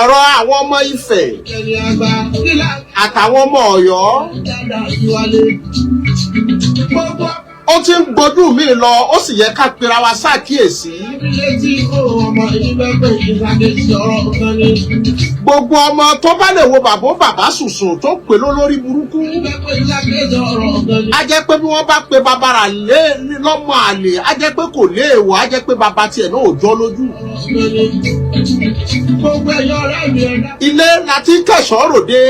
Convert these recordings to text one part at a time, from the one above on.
ọ̀rọ̀ àwọn ọmọ Ifẹ̀ àtàwọn ọmọ Ọ̀yọ́ ó ti ń gbójú mi lọ ó sì yẹ ká pera wa ṣàkíyèsí. Gbogbo ọmọ tó bá lè wo bàbá sùsùn tó pè lórí burúkú á jẹ́ pé bí wọ́n bá pe bàbára lé lọ́mọ àlè á jẹ́ pé kò léèwọ̀ á jẹ́ pé bàbá tiẹ̀ náà ò jọ lójú. Ilé láti kẹ̀sọ́ ròde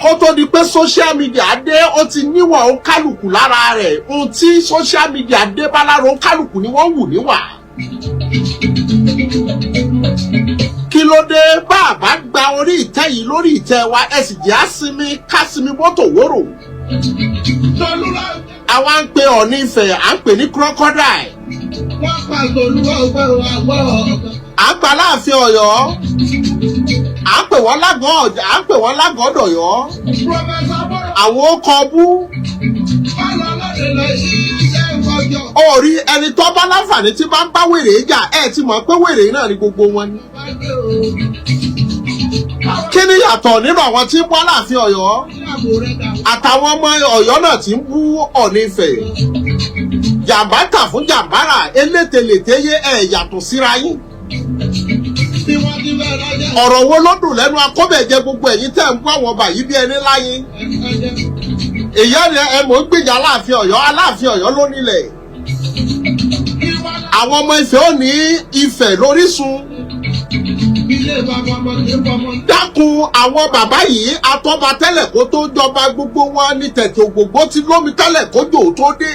kó tó di pé social media dé ó ti níwọ̀n ó kálukú lára rẹ̀ ohun tí social media dé bá lára ó kálukú ni wọ́n wù níwà. Kí ló dé bá a bá gba orí ìtẹ́ yìí lórí ìtẹ́ wa ẹ sì jẹ́ àsinmi kásìmí mọ́tò wóró. Àwa ń pe Ọ̀ọ̀ni Ifẹ̀ à ń pè ní crocodile. À ń pa Aláàfin Ọ̀yọ́ à ń pè wọ́n lágọ̀ọ́dọ̀yọ́ àwọn ó kọ bú. Orí ẹni tó bá láǹfààní tí bá ń bá wèrè jà ẹ ti mọ̀ pé wèrè náà ni gbogbo wọn ni. Kí ni yàtọ̀ nínú àwọn tí ń bú Aláàfin Ọ̀yọ́ àtàwọn ọmọ Ọ̀yọ́ náà tí ń bú Ọ̀ọ̀ni Ifẹ̀? Jàmbá tà fún jàmbára elételétéyé ẹ̀ yàtọ̀ síra yín. Ọ̀rọ̀ wo ló dùn lẹ́nu akọ́bẹ̀jẹ gbogbo ẹ̀yin tẹ́ ń gbọ́ àwọn ọba yìí bí ẹni láyé. Èyí ẹ mọ̀ ń gbìjà Aláàfin Ọ̀yọ́ ló nílẹ̀. Àwọn ọmọ Ifẹ̀ ò ní Ifẹ̀ lórísun. Dákun àwọn bàbá yìí atọ́ba tẹ́lẹ̀ kó tó jọba gbogbo wọn ní tẹ̀tẹ̀ ògbògbó tí lómi tẹ́lẹ̀ kójò tó dé.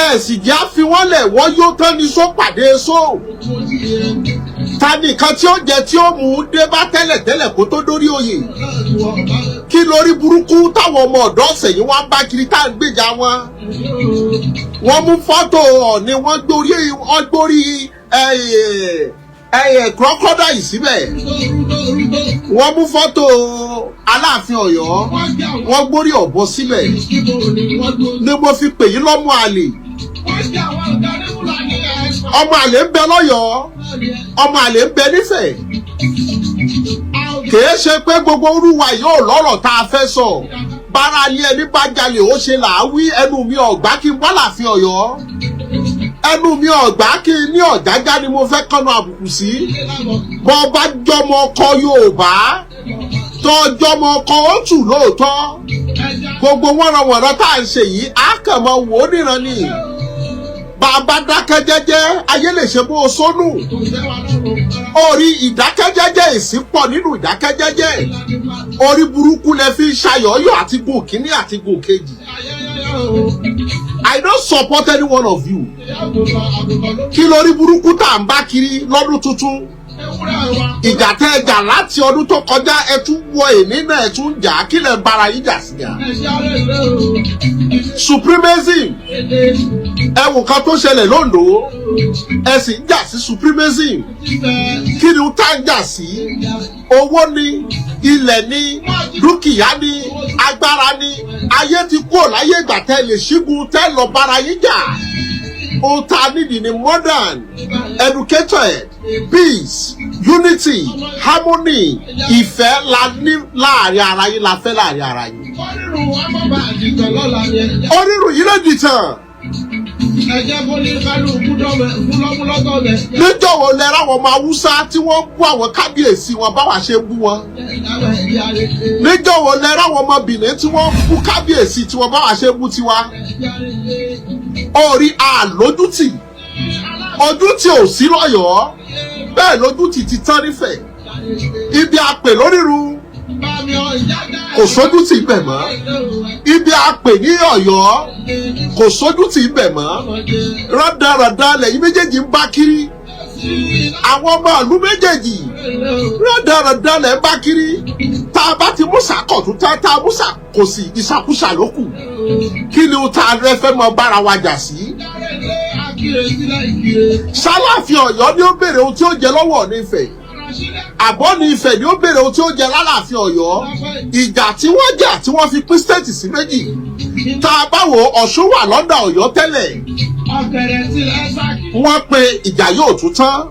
Ẹ sì jẹ́ àfi wọ́n lẹ̀ wọ́n yóò tán ní só pàdé só. Tani kan tí ó jẹ tí ó mú dé bá tẹ́lẹ̀ kó tó dórí oyè. Kí lórí burúkú táwọn ọmọ ọ̀dọ́ ọ̀sẹ̀yìn wá ń bá kiri tá à ń gbèjà wọn. Wọ́n mú fọ́tò Ọ̀ọ̀ni wọ́n gbórí crocodile síbẹ̀. Wọ́n mú fọ́tò Aláàfin Ọ̀yọ́ wọ́n gbórí ọ̀bọ síbẹ̀. Ni mo fi pè yín lọ́mọ àlè. Ọmọ àlè ń bẹ lọ́yọ̀ọ́ ọmọ àlè ń bẹ nífẹ̀. Kìí ṣe pé gbogbo orúwa yóò lọ́rọ̀ tá a fẹ́ sọ. Bára ilé ẹni bá jalè ó ṣe là á wí ẹnu mi ọ̀gbá kí n bá Aláàfin Ọ̀yọ́. Ẹnu mi ọ̀gbá kí ní ọ̀jájá ni mo fẹ́ kọ́nà àbùkù sí. Bọ́ bá jọmọ ọkọ Yorùbá tọ́jọ́mọ ọkọ ó tù lóòótọ́. Gbogbo wọ́nranwọ̀nran tá à ń ṣe yìí á kàn mọ́ wò ó níran ni. Bàbá dákẹ́ jẹ́jẹ́ ayé lè ṣe bó o sónù. Orí ìdákẹ́jẹ́jẹ́ èsì pọ̀ nínú ìdákẹ́jẹ́jẹ́. Orí burúkú lẹ fi ṣayọ̀ọ́yọ̀ àti gùn kínní àti gùn kejì. I don't support any one of you. Kí lórí burúkú tá à ń bá kiri lọ́dún tuntun? Ìjà tẹ́ ẹ jà láti ọdún tó kọjá ẹ tún wọ èní náà ẹ tún jà kí lẹ bára yín jà sí jà. Supremacism ẹ̀wù kan tó ṣẹlẹ̀ l'Ondo ẹ sì ń jà sí supremacism. Kí ni tá ń jà sí? Owó ni, ilẹ̀ ni, dúkìá ni, agbára ni. Ayé ti kúrò láyé ìgbà tẹ́ lè ṣígun tẹ́ lọ bára yín jà. Ohun tá a nídìí ni modern, educated, peace, unity, harmony, ìfẹ́ la ní láàrin ara yín la fẹ́ láàrin ara yín. Onírun yìí lè dìtàn. Níjọ́ wo lẹ ráwọn ọmọ Haúsá tí wọ́n bú àwọn kábíyèsí wọn báwa ṣe bú wọn? Níjọ́ wo lẹ ráwọn ọmọ Benin tí wọ́n bú kábíyèsí tí wọ́n báwa ṣe bú tiwa? Orí àlójútì ojútì ò sí lọ́yọ̀ọ́ bẹ́ẹ̀ lójútì ti tán nífẹ̀. Ibi àpè lórírun kò sójútì ibẹ̀ mọ́. Ibi àpè ní Ọ̀yọ́ kò sójútì ibẹ̀ mọ́. Rádaràda lẹ́yìn méjèèjì ń bá kiri. Àwọn ọmọ ìlú méjèèjì rádaràda lẹ́ ń bá kiri. Tá a bá ti mú sàkọ̀tún tá a mú sàkòsì ìsàkúsà ló kù. Kí ni o ta rẹ fẹ́ mọ bára wa jà sí? Ṣáláàfin Ọ̀yọ́ ni ó béèrè ohun tí ó jẹ lọ́wọ́ Ọ̀ọ̀ni Ifẹ̀. Àbọ̀ọ̀ni Ifẹ̀ ni ó béèrè ohun tí ó jẹ l'Aláàfin Ọ̀yọ́. Ìjà tí wọ́n jà tí wọ́n fi pín stéètì sí méjì. tá a bá wo Ọ̀ṣun wà lọ́dọ̀ Ọ̀yọ́ tẹ́lẹ̀ wọ́n pe ìjà yóò tún tán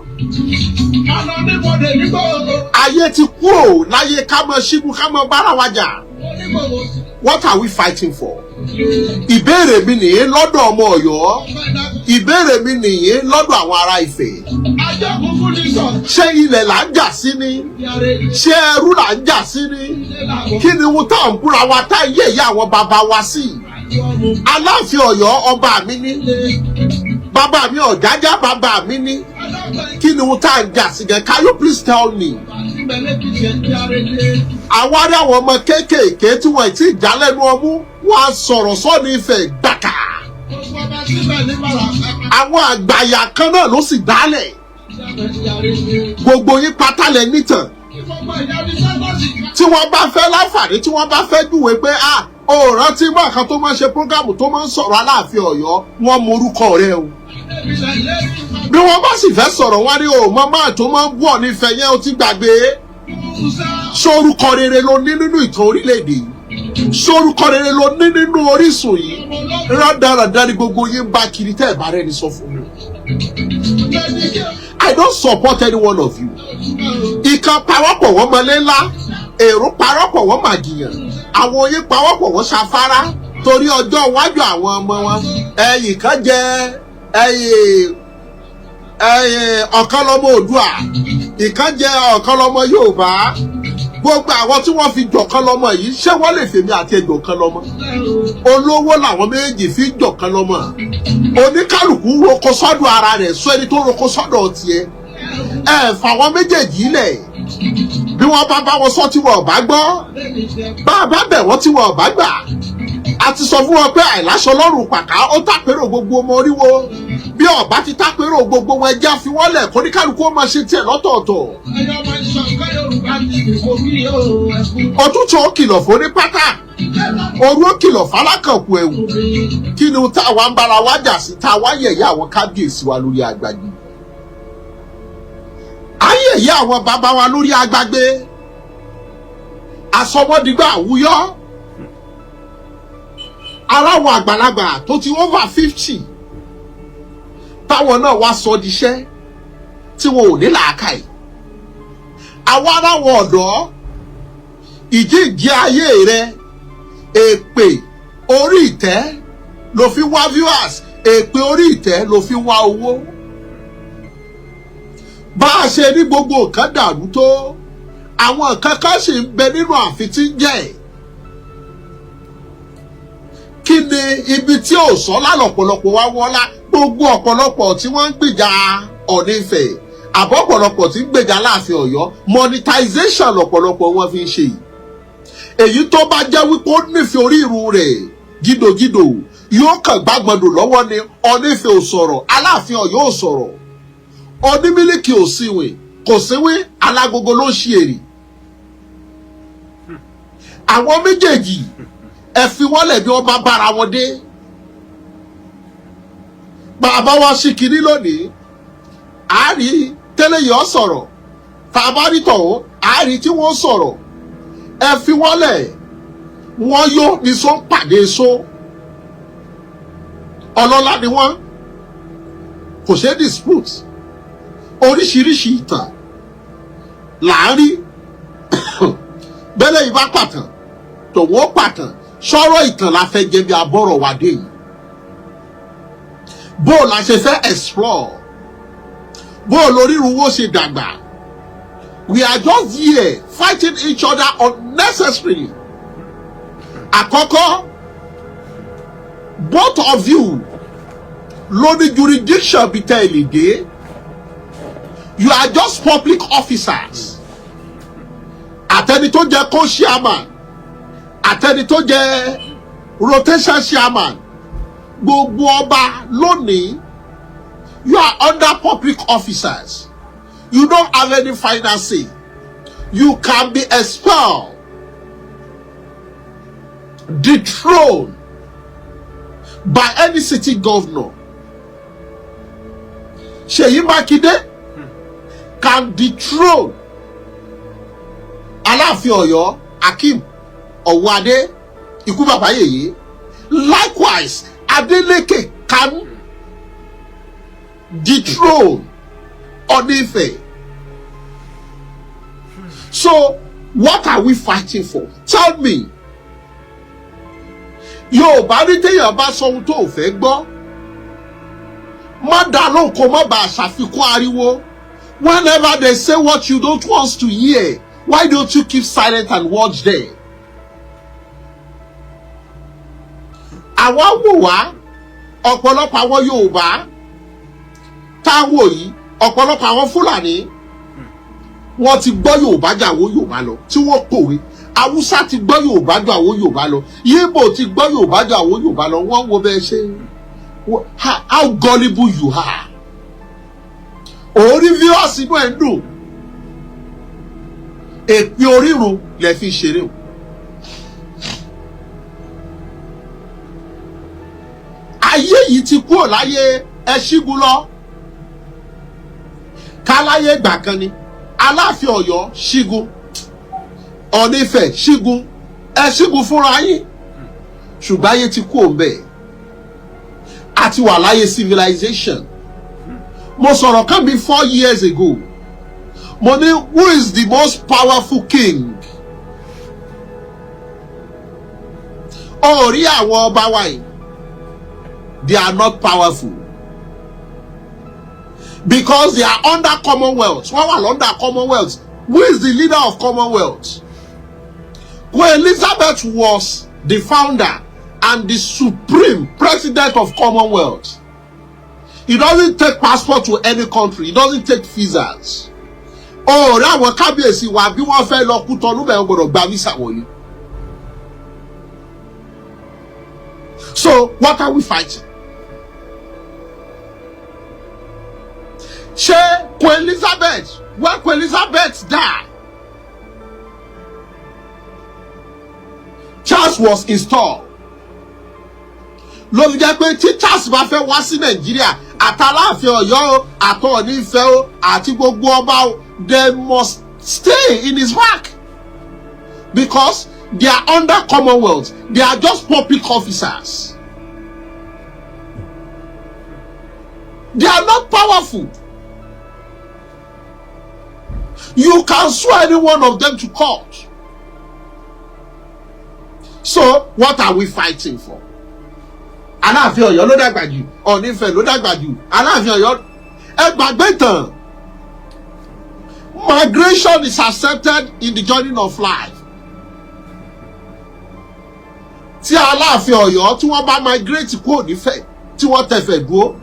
ayé ti kú ò láyé ká mọ ṣígun ká mọ bára wa jà. What are we fighting for? Ìbéèrè mi nìyẹn lọ́dọ̀ ọmọ Ọ̀yọ́. Ìbéèrè mi nìyẹn lọ́dọ̀ àwọn ará Ifẹ̀. Ṣé ilẹ̀ là ń jà sí ni? Ṣé ẹrú là ń jà sí ni? Kí ni wọ́n tá à ń búra wa tá yẹ̀yẹ́ àwọn bàbá wa sí? Aláàfin Ọ̀yọ́ ọba mi ní. Bàbá mi Ọ̀jájá bàbá mi ní. Kí ni wọ́n tá à ń jà sí gan? Can you please tell me? Àwọn ará àwọn ọmọ kéékèèké tí wọ́n ti já lẹ́nu ọmú wọ́n á sọ̀rọ̀ sọ́ni Ifẹ̀ gbàkà. Àwọn àgbàyà kan náà ló sì dálẹ̀. Gbogbo yín pátá lẹ nítàn. Tí wọ́n bá fẹ́ láǹfààní tí wọ́n bá fẹ́ júwe pé ó rántí mọ́ àkàn tó máa ń ṣe prógámù tó máa ń sọ̀rọ̀ Aláàfin Ọ̀yọ́ wọ́n mọ orúkọ rẹ̀ o. Bí wọ́n bá sì fẹ́ sọ̀rọ̀ wá ní òmọ́ máa tó máa ń bú Ọ̀ọ̀ni Ifẹ̀ yẹn ó ti gbàgbé. Sórúkọ rere ló ní nínú ìtàn orílẹ̀-èdè yìí. Sórúkọ rere ló ní nínú orísun yìí. Rádaràdá ni gbogbo yín bá kiri tẹ́ ẹ̀ bá rẹ̀ ní sọ fún mi. I don't support any one of you. Ìkan pawọ́pọ̀ wọ́n mọlé ńlá. Èrò pawọ́pọ̀ wọ́n màgìyàn. Àwọn oyin pawọ́pọ̀ wọ́n ṣafárá. Torí ọjọ́ iwájú àwọn ọmọ wọn. Ẹyìn kan jẹ́ ọ̀kan lọ́mọ Oòduà. Ìkan jẹ́ ọ̀kan lọ́mọ Yorùbá. Gbogbo àwọn tí wọ́n fi jọ̀kan lọ́mọ yìí ṣé wọ́n lè fèmí àti ẹjọ̀kan lọ́mọ? Olówó làwọn méjì fi jọ̀kan lọ́mọ. Oníkálùkù roko sọ́dọ̀ ara rẹ̀ sọ ẹni tó roko sọ́dọ̀ tiẹ̀. Ẹ fà wọn méjèèjì lẹ̀. Bí wọ́n bá wọn sọ tí wọn ò bá gbọ́. Bá a bá bẹ̀ wọ́n tí wọn ò bá gbà. A ti sọ fún wọn pé àìláṣọ lọ́rùn pàká ó tàpérò gbogbo ọmọ oríwo. Bí ọba ti tàpérò gbogbo wọn ẹjẹ́ fi wọ́n lẹ̀ kóníkálùkù ó máa ṣe tiẹ̀ lọ́tọ̀ọ̀tọ̀. Òtútù ó kìlọ̀ fún ní pátá. Òru ó kìlọ̀ fálákànkù ẹ̀wù. Kí ni táwa ń bára wá jà sí táwa yẹ̀yẹ́ àwọn kábíyèsí wa lórí agbágbé? Ayẹ̀yẹ́ àwọn bàbá wa lórí agbágbé. Àsọmọdìgbà àwùyọ́. Aláwọ̀ àgbàlagbà tó ti over 50. Táwọn náà wá sọ diṣẹ́ tí wọn ò ní làákàyè. Àwọn aláwọ̀ ọ̀dọ́ ìjíǹde ayé rẹ̀ èpè orí ìtẹ́ ló fi wá viewers, èpè orí ìtẹ́ ló fi wá owó. Bá a ṣe ní gbogbo nǹkan dàrú tó àwọn nǹkan kan sì ń bẹ nínú ààfin tí ń jẹ́. Kí ni ibi tí ò sọ lálọ́pọ̀lọpọ̀ wá wọ́lá gbogbo ọ̀pọ̀lọpọ̀ tí wọ́n ń gbìjà Ọ̀ọ̀ni Ifẹ̀ àbọ̀ ọ̀pọ̀lọpọ̀ tí ń gbèjà Aláàfin Ọ̀yọ́ monetization lọ̀pọ̀lọpọ̀ wọn fi ń ṣe yìí. Èyí tó bá jẹ́ wípé ó nífẹ̀ẹ́ orí irun rẹ̀ gídògídò yóò kàn gbàgbọ́dọ̀ lọ́wọ́ ni Ọ̀ọ̀ni Ifẹ̀ ò sọ̀rọ̀ Aláàfin Ọ̀yọ́ ò sọ̀rọ̀ Onímílíkì ò síwìn kò síwìn alágogo ló ṣe èrè. Àwọn méjèèjì ẹ fi wọ́n lẹ̀ bí wọ́n bá bára wọn dé. Bàbá wa ṣì kìíní lónìí àárí tẹ́lẹ̀ yìí ọ̀ sọ̀rọ̀ tàbá rí tọ̀hún àárí tí wọ́n sọ̀rọ̀ ẹ fi wọ́n lẹ̀ wọ́n yó ní sọ pàdé so ọlọ́lá ni wọ́n kò ṣe dispute oríṣiríṣi ìtàn láàárín bẹ́lẹ̀ yìí bá pàtàn tòun ó pàtàn sọ̀rọ̀ ìtàn la fẹ́ jẹ́ bí abọ́rọ̀ wá dé yìí bó la ṣe fẹ́ explore bó lórírun wo ṣe dàgbà we are just here fighting each other unnecessarily. Àkọ́kọ́ both of you ló ní jurisdiction bí tẹ́ ẹ lè dé you are just public officers àtẹni tó jẹ́ co-chairman àtẹni tó jẹ́ rotation chairman gbogbo ọba lónìí you are under public officers you don't have any final say you can be expelled dethroned by any city governor. Ṣèyí Mákindé can dethrone Aláàfin Ọ̀yọ́ Akeem Ọ̀wọ́adé ikú bàbá yèyé Likewise, Adeleke can dethrone Onife. So, what are we fighting for? Tell me. Yorùbá ní téèyàn bá sọ ohun tó ò fẹ́ gbọ́. Má dá lóhùn kó má bàa ṣàfikún ariwo. Whenever they say what you don't want to hear, why don't you keep silent and watch them? Àwa wò wá, ọ̀pọ̀lọpọ̀ àwọn Yorùbá tá wò yìí, ọ̀pọ̀lọpọ̀ àwọn Fúlàní wọ́n ti gbọ́ Yorùbá jà wó Yorùbá lọ tí wọ́n pòwe. Hausa ti gbọ́ Yorùbá jà wó Yorùbá lọ. Yíbò ti gbọ́ Yorùbá jà wó Yorùbá lọ. Wọ́n wo bẹ́ẹ̀ ṣe how gullible you are. Orí viewers inú ẹ̀ ń dùn. Èpè orírun lẹ fi ṣeré o. Ayé yìí ti kúrò láyé ẹ ṣígun lọ. Káláyé gbà kan ni. Aláàfin Ọ̀yọ́ ṣígun. Ọ̀nífẹ̀ ṣígun. Ẹ ṣígun fúnra yín. Ṣùgbọ́n ayé ti kúrò ń bẹ̀. Àti wà láyé civilization. Mo sọ̀rọ̀ kan bí 4 years ago. Mo ní, who is the most powerful king? Orí àwọn ọba wa yìí. They are not powerful. Because they are under Commonwealth. Wọ́n wà under Commonwealth. Who is the leader of Commonwealth? Queen Elizabeth was the founder and the supreme president of Commonwealth. He doesn't take passport to any country. He doesn't take visas. Oh, àwọn kábíyèsí wa bí wọ́n fẹ́ lọ Kútọ́nù bẹ́ẹ̀ gbọ́dọ̀ gba visa wọ̀nyí. So, what are we fighting? Ṣé Queen Elizabeth, when Queen Elizabeth died, Charles was installed. Ló fi jẹ́ pé tí Charles bá fẹ́ wá sí Nàìjíríà, àtàláàfin Ọ̀yọ́ o, àtọ̀ọ̀nífẹ̀ o, àti gbogbo ọba o, they must stay in his back. Because they are under Commonwealth. They are just public officers. They are not powerful. You can swear any one of them to court. So, what are we fighting for? Alaafin Ọ̀yọ́ ló dàgbà jù, Ọ̀nífẹ̀ ló dàgbà jù, Alaafin Ọ̀yọ́ ẹ gbàgbé tán. Migration is accepted in the journey of life. Tí Alaafin Ọ̀yọ́ tí wọ́n bá migrate kúrò nífẹ̀ tí wọ́n tẹ̀fẹ̀ dúró.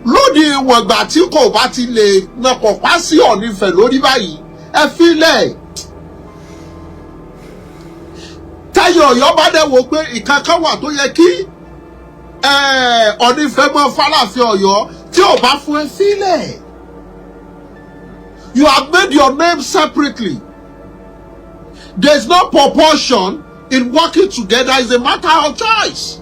Lóde ìwọ̀n ìgbà tí kò bá ti lè nàkọ̀ pa sí Ọ̀nífẹ̀ lórí báyìí, ẹ fílẹ̀. Táyọ̀ Ọ̀yọ́ bá dẹ̀ wò pé ìkankan wà tó yẹ kí Ọ̀nífẹ̀ mọ́ f'Aláàfin Ọ̀yọ́ tí ò bá fún ẹ fílẹ̀. You have made your name separately. There is no proportion in working together. It's a matter of choice.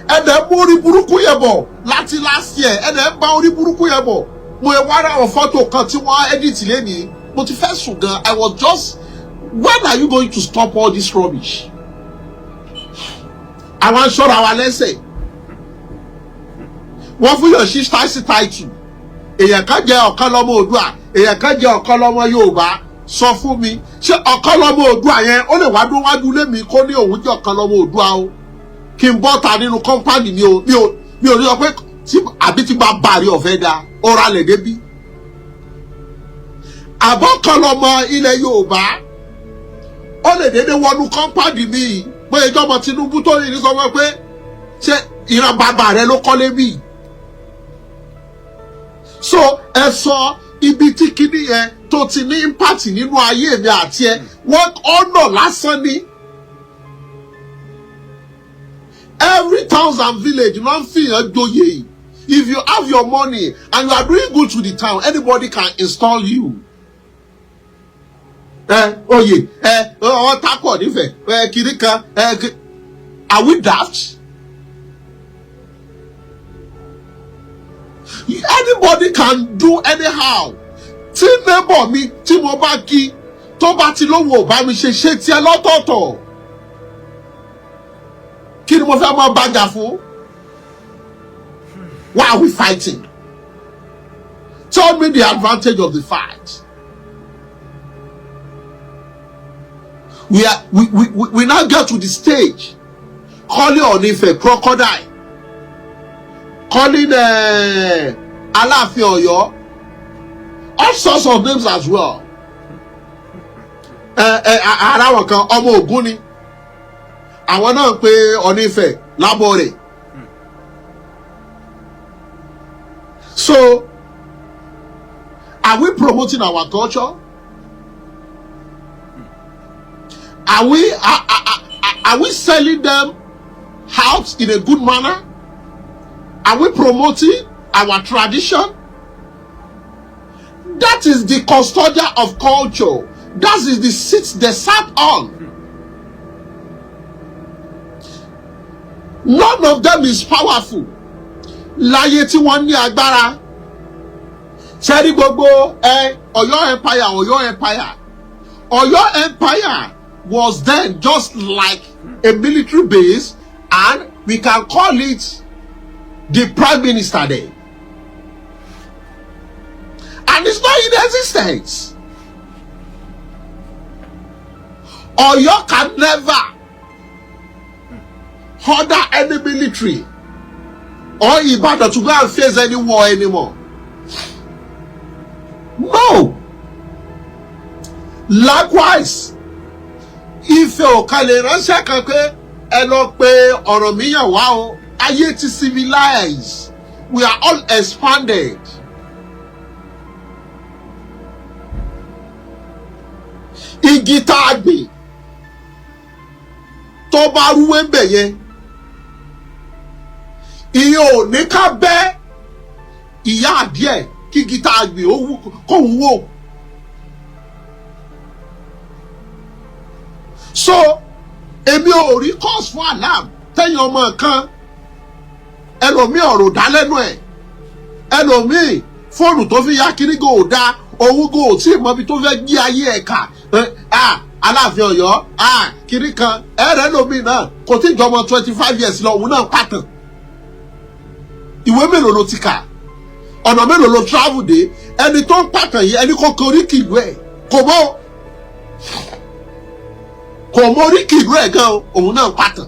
Ẹ̀dẹ̀ mú orí burúkú yẹn bọ̀ láti last year. Ẹ̀dẹ̀ bá orí burúkú yẹn bọ̀. Mo ẹ̀ wá ra àwọn fọ́tò kan tí wọ́n edit lẹ́nìí. Mo ti fẹ́ sùn gan. I was just, when are you going to stop all this rubbish? Àwọn aṣọ́ra wa lẹ́sẹ̀. Wọ́n fún yàn sí stáìsì táìtù. Èèyàn kan jẹ́ ọ̀kan lọ́mọ Oòduà. Èèyàn kan jẹ́ ọ̀kan lọ́mọ Yorùbá. Sọ fún mi, ṣé ọ̀kan lọ́mọ Oòduà yẹn ó lè wá dún wájú lémi kó ní òun jẹ́ ọ̀kan lọ́mọ Oòduà o? Kí n bọ́ ta nínú kọ́mpánì mi ò ní ọ pé àbí tí bá bàrí ọ̀fẹ́ da ó ra lẹ̀ débí. Àbọ̀ kan lọ́mọ ilẹ̀ Yorùbá ó lè dédé wọnú kọ́mpánì mi pé ìjọba Tinubu tó ní sọ fún pé ṣé ìran bàbá rẹ ló kọ́lé mi. So ẹ sọ ibi tí kíní yẹn tó ti ní impact nínú ayé mi àti ẹ wọ́n ọ̀nà lásán ni. Every town and village ló ń fìyàn joyè. If you have your money and you are doing good to the town, anybody can install you. Oyè ọ takọ nífẹ̀ẹ́ kiri kan are we daft? Anybody can do anyhow. Tí neighbor mi tí mo bá kí tó bá ti lówó bá mi ṣe tiẹ̀ lọ́tọ̀ọ̀tọ̀. Kí ni mo fẹ́ mọ bàjà fún? Why are we fighting? Tell me the advantage of the fight. We now get to the stage calling Onife crocodile, calling Alaafin Oyo, all sorts of names as well. Ara wọn kan ọmọ Ògún ni, àwọn náà ń pe Onife lábọ̀rẹ̀. So, are we promoting our culture? Are we selling them out in a good manner? Are we promoting our tradition? That is the custodian of culture. That is the seat they sat on. None of them is powerful. Láyé tí wọ́n ní agbára. Ṣẹ́rí gbogbo Ọ̀yọ́ Empire. Ọ̀yọ́ Empire was then just like a military base, and we can call it the prime minister there. And it's not in existence. Ọ̀yọ́ can never order any military or Ibadan to go and face any war anymore. No. Likewise, Ife ò kan lè ránṣẹ́ kan pé ẹ lọ pé Ọ̀rànmíyàn wá o, ayé ti civilize, we are all expanded. Igi tá a gbìn tó bá rúwé ń bẹ̀ yẹn, ìyẹn ò ní ká bẹ́ ìyá àdìẹ kí igi tá a gbìn kó ń wò. So, èmi ò rí cause fún alarm tẹ́yìn ọmọ kan, ẹlòmíì ọ̀rọ̀ dá lẹ́nu ẹ̀, ẹlòmíì fóònù tó fi yá kiri gò dá, òun gò tí ìmọ̀ bí tó fẹ́ gbé ayé ẹ̀ kà, Aláàfin Ọ̀yọ́, kiri kan, ẹ̀rẹ́ lómi náà kò tí ìjọmọ 25 years lọ, òun náà pàtàn. Ìwé mélòó ló ti kà? Ọ̀nà mélòó ló travel dé? Ẹni tó ń pàtàn yìí, ẹni kò korí kìlú ẹ̀, kò mọ oríkì ìlú ẹ̀ gan, òun náà pàtàn.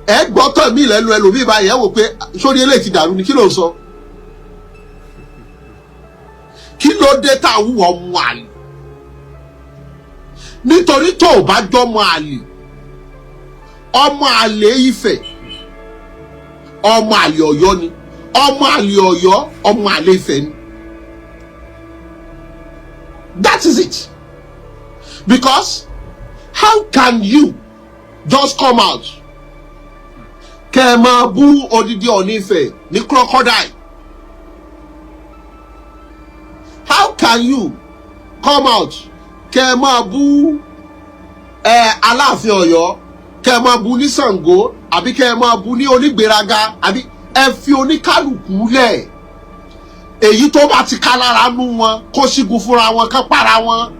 Ẹ gbọ́tọ̀ mí lẹ́nu ẹlòmíì báyìí, ẹ wò pé sórí eléyìí ti dàrú ni, kí ló ń sọ? Kí ló dé tá a wúwo ọmọ àlè? Nítorí tó o bá jọmọ àlè, ọmọ àlè Ifẹ̀, ọmọ àlè Ọ̀yọ́ ni, ọmọ àlè Ọ̀yọ́, ọmọ àlè Ifẹ̀ ni. That is it. Because how can you just come out kẹ́ ẹ máa bú odidi Ọ̀nífẹ̀ ní crocodile? How can you come out kẹ́ ẹ máa bú Aláàfin Ọ̀yọ́, kẹ́ ẹ máa bú ní Ṣàngó, àbí kẹ́ ẹ máa bú ní onígbéraga, àbí ẹ fi oníkálùkù lẹ̀? Èyí tó bá ti ká lára nú wọn kó sígun fúnra wọn, kán para wọn.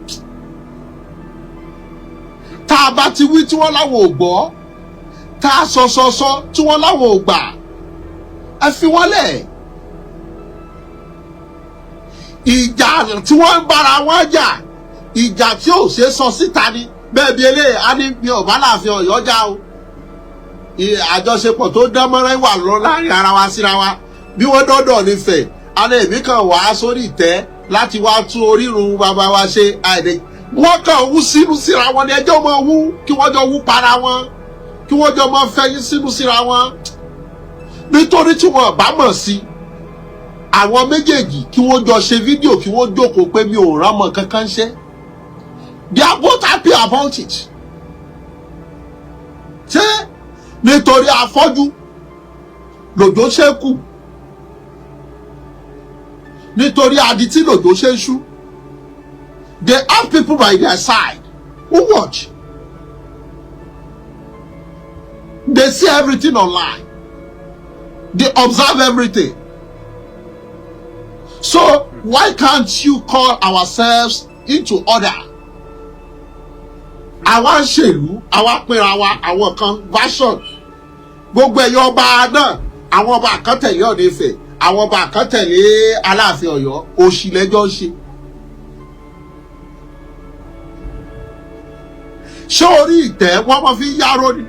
Tá a bá ti wí tí wọ́n láwọn ò gbọ́, tá a sọ tí wọ́n láwọn ò gbà, ẹ fi wọ́n lẹ̀. Ìjà tí wọ́n ń bára wọn jà, ìjà tí ò ṣe sọ síta ni. Bẹ́ẹ̀ bí eléyìí á ní mi ò bá Láàfin Ọ̀yọ́ jà o. Àjọṣepọ̀ tó dán mọ́rán wà lọ láàrin ara wa síra wa. Bí wọ́n dọ́dọ̀ nífẹ̀ẹ́, alẹ́ èmi kan wà á sórí ìtẹ́ láti wá tún orírun bàbá wa ṣe àìdè. Wọ́n kàn wú sínú síra wọn ni, ẹjọ́ máa wú kí wọ́n jọ wú para wọn, kí wọ́n jọ máa fẹ́yín sínú síra wọn. Nítorí tí wọ́n bá mọ̀ sí àwọn méjèèjì, kí wọ́n jọ ṣe fídíò, kí wọ́n jókòó pé mi ò rámọ̀ kankan ṣe. They are both happy about it. Ṣé nítorí afọ́jú lòjò ṣe kù? Nítorí adití lòjò ṣe ń ṣú? They have people by their side who watch. They see everything online. They observe everything. So why can't you call ourselves into order? àwa ń ṣèlú àwa pínra wa àwọn kan version gbogbo ẹ̀yọ́ ọba náà àwọn ọba kan tẹ̀lé Ọ̀ọ̀ni Ifẹ̀ àwọn ọba kan tẹ̀lé Aláàfin Ọ̀yọ́ òṣì lẹ́jọ́ ń ṣe. ṣé orí ìtẹ́ wọ́n máa fi yáró ni?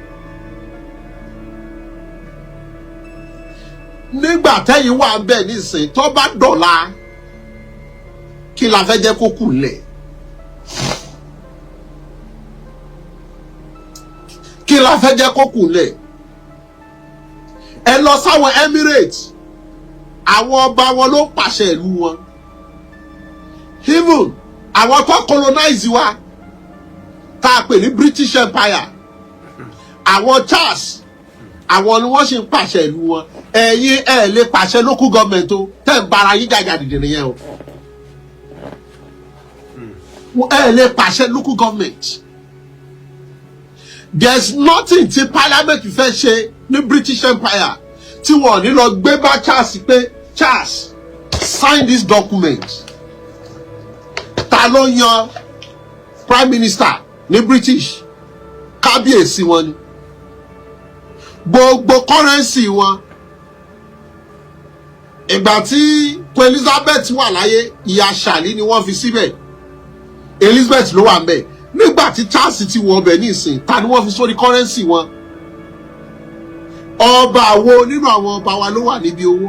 nígbà tẹ́yìn wà ń bẹ̀ nísìnyí tó bá dọ̀la kí la fẹ́ jẹ́ kó kù lẹ̀? kí la fẹ́ jẹ́ kó kù lẹ̀? ẹ lọ sáwọn Emirates àwọn ọba wọn ló pàṣẹ ìlú wọn. even àwọn tó colonize wa tá a pè ní British Empire àwọn Charles àwọn ni wọ́n ṣe ń pàṣẹ ìlú wọn. ẹ̀yin ẹ̀ lè pàṣẹ local government o tẹ́ ń bara yín jàjà dìde nìyẹn o. ẹ̀ lè pàṣẹ local government. There's nothing tí parliament fẹ́ ṣe ní British Empire tí wọ́n ní lọ gbé bá Charles pé Charles sign this document. ta ló yan prime minister ní British? kábíyèsí wọn ni. gbogbo currency wọn ìgbà tí Queen Elizabeth wà láyé ìyá Ṣàlí ni wọ́n fi síbẹ̀ Elizabeth ló wà ń bẹ̀. nígbà tí Charles ti wọ ọbẹ̀ ní ìsìn ta ni wọ́n fi sórí currency wọn? ọba wo nínú àwọn ọba wa ló wà níbi owó?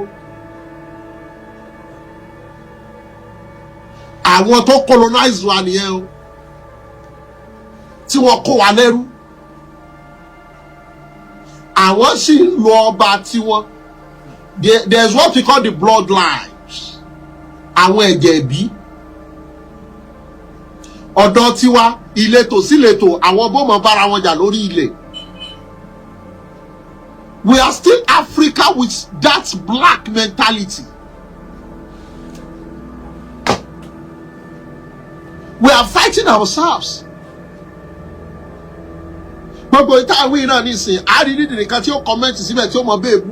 àwọn tó colonize wa nìyẹn o tí wọ́n kó wa lẹ́rú. àwọn sì ń lo ọba tiwọn. There's what we call the bloodlines. àwọn ẹ̀jẹ̀ ìbí. ọ̀dọ̀ tiwa ìletò síletò àwọn bọ́mọ̀ bára wọn jà lórí ilẹ̀. We are still Africa with that black mentality. We are fighting ourselves. gbogbo ìta àwọn ìran nísìnyí àrídìdì nìkan tí ó kọ́mẹ́ǹtì síbẹ̀ tí ó mọ bẹ́ẹ̀bù.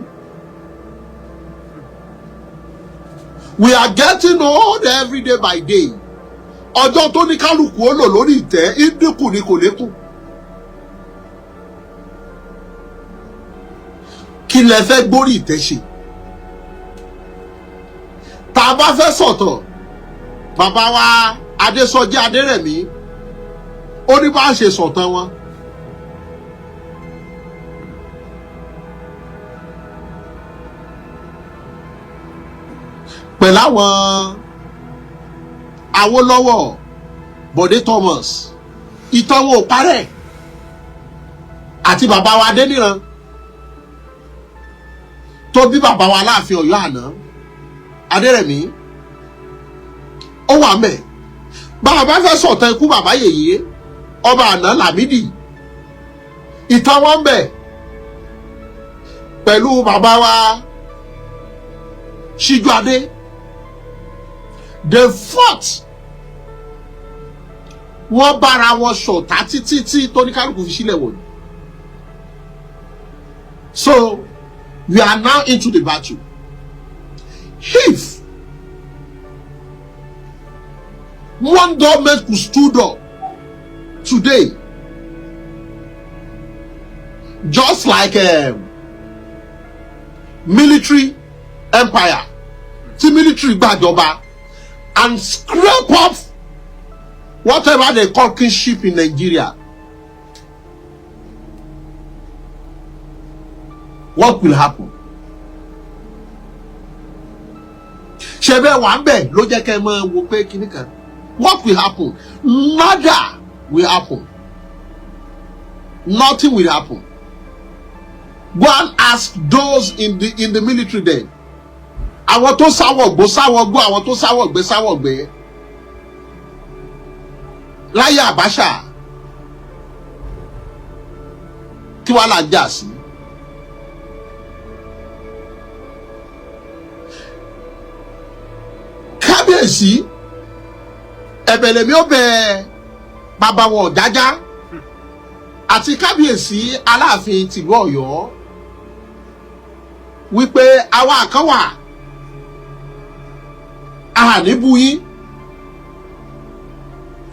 We are getting old every day by day. ọjọ́ tó ní kálukú ó lò lórí ìtẹ́ ìdínkù ni kò lékún. kí lẹ fẹ́ gbórí ìtẹ́ ṣe? tá a bá fẹ́ sọ̀tọ̀ bàbá wa Adésọjí Adérẹ̀mí ó ní bá a ṣe sọ̀tàn wọn. pẹ̀lú àwọn Awólọ́wọ̀ Bọ̀dé Thomas ìtàn wọn ò parẹ́ àti bàbá wa Adéníran tó bí bàbá wa Aláàfin Ọ̀yọ́ àná Adérẹ̀mí ó wà mẹ́. bàbá fẹ́ sọ̀tàn ikú bàbá yèyé ọba àná Lámídì ìtàn wọn bẹ̀ pẹ̀lú bàbá wa Síjú Adé. They fought. wọ́n bára wọn ṣọ̀tá títí tí tóníkálùkù fi sílẹ̀ wọ̀nyí. So we are now into the battle. If one government could stood up today, just like a military empire, tí military gbàjọba, and scrape off whatever they call kinship in Nigeria, what will happen? ṣebẹ́ wà ń bẹ̀ ló jẹ́ kẹ́ mọ́ wo pé kíní kan. What will happen? Nada will happen. Nothing will happen. Go and ask those in the military then. Àwọn tó sáwọ̀ gbó àwọn tó sáwọ̀ gbé. Láyé Abacha kí wàá là ń jà sí. Kábíyèsí ẹ̀bẹ̀lẹ̀mí ó bẹ bàbá wọn Ọ̀jájá àti kábíyèsí Aláàfin tìlú Ọ̀yọ́ wípé àwa kan wà àníbù yín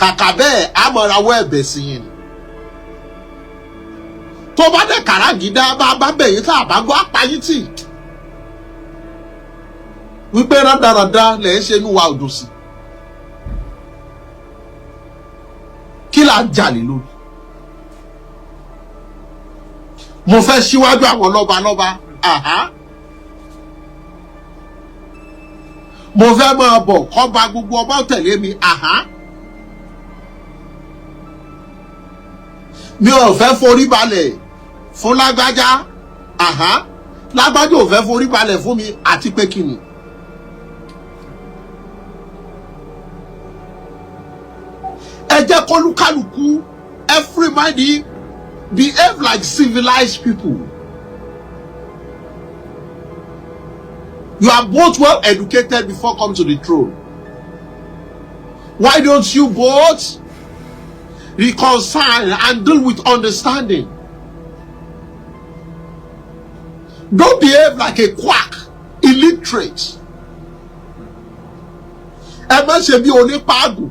kàkà bẹ́ẹ̀ àmọ̀rawọ́ ẹ̀bẹ̀ sí yín. tó bá dẹ̀ kàràgídá bá bẹ̀yìn tá a bá gbọ́ apáyín tì wípé rádaràda lẹ̀ ń ṣe inú wa òdò sí kí là ń jalè lórí. mo fẹ́ síwájú àwọn lọ́balọ́ba mo fẹ́ máa bọ̀ kọ́ ba gbogbo ọba tẹ̀lé mi mi ò fẹ́ forí balẹ̀ fún lágbájá lágbájá ò fẹ́ forí balẹ̀ fún mi àti pé kíni. ẹ jẹ́ kólúkálùkù everybody behave like civilized people. You are both well educated before coming to the throne. Why don't you both reconcile and deal with understanding? Don't behave like a quack, illiterate. Ẹ má ṣe bí onípàgùn.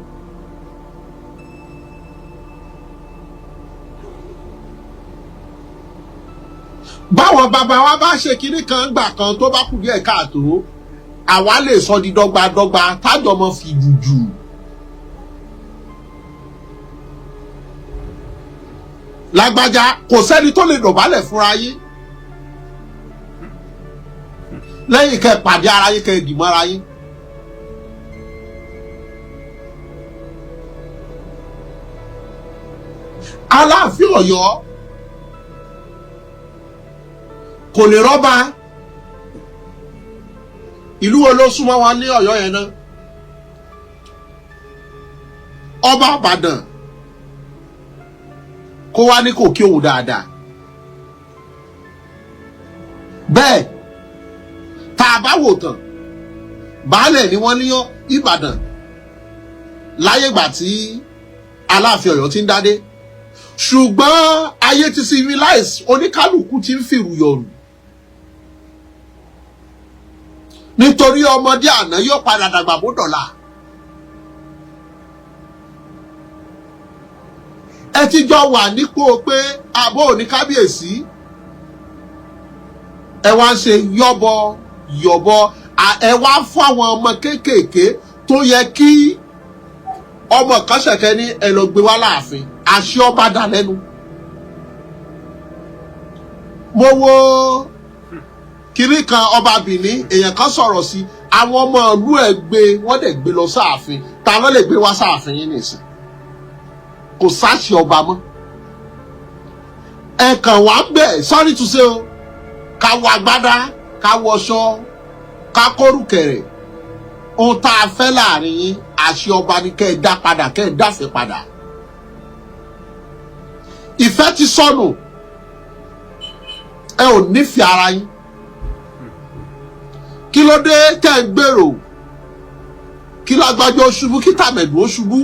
Báwọn bàbá wa bá ṣe kinní kan gbà kan tó bá kù díẹ̀ káàtó, àwa lè sọ di dọ́gbadọ́gba tájọ mọ́ fi jùjù. Lágbájá kò sẹ́ni tó lè dọ̀bálẹ̀ fúnra yín. Lẹ́yìn kẹ́ pàdé ara yín kẹ́ dìmọ́ ara yín. Aláàfin Ọ̀yọ́ kò lè rọ́bà. Ìlú wo ló súnmọ́ wa ní Ọ̀yọ́ yẹn náà? Ọba Ìbàdàn kó wá ní kò kí òun dáadáa. Bẹ́ẹ̀ tá a bá wò tán baálẹ̀ ni wọ́n ní Ìbàdàn láyé ìgbà tí Aláàfin Ọ̀yọ́ ti ń dádé. Ṣùgbọ́n ayé ti civilize, oníkálùkù ti ń fìrù yọrù. Nítorí ọmọdé àná yóò padà dàgbà bó dọ̀la. Ẹ ti jọ wà nípò pé àbọ̀ òní kábíyèsí. Ẹ wá ń ṣe yọ̀bọ̀ ẹ wá fún àwọn ọmọ kéékèèké tó yẹ kí ọmọ kan ṣẹ̀kẹ́ ní ẹ lọ gbé wá láàfin. Àṣẹ ọba dà lẹ́nu. Mo wo kiri kan ọba Benin, èèyàn kan sọ̀rọ̀ sí àwọn ọmọ ìlú ẹ̀ gbé wọ́n dẹ̀ gbé lọ sáàfin. Ta ló lè gbé wá sáàfin yín nìsín? Kò sáṣẹ ọba mọ́. Ẹ kàn wá bẹ̀, sorry to say o, ká wọ agbádá, ká wọṣọ, ká kórùkẹ̀rẹ̀. Ohun tá a fẹ́ láàrin yín, àṣẹ ọba ni kẹ́ ẹ dá padà, kẹ́ ẹ dáfẹ́ padà. Ìfẹ́ ti sọnù. Ẹ ò nífẹ̀ẹ́ ara yín. Kí ló dé tẹ́ ń gbèrò? Kí lágbájá ó ṣubú, kí tàmẹ̀dù ó ṣubú?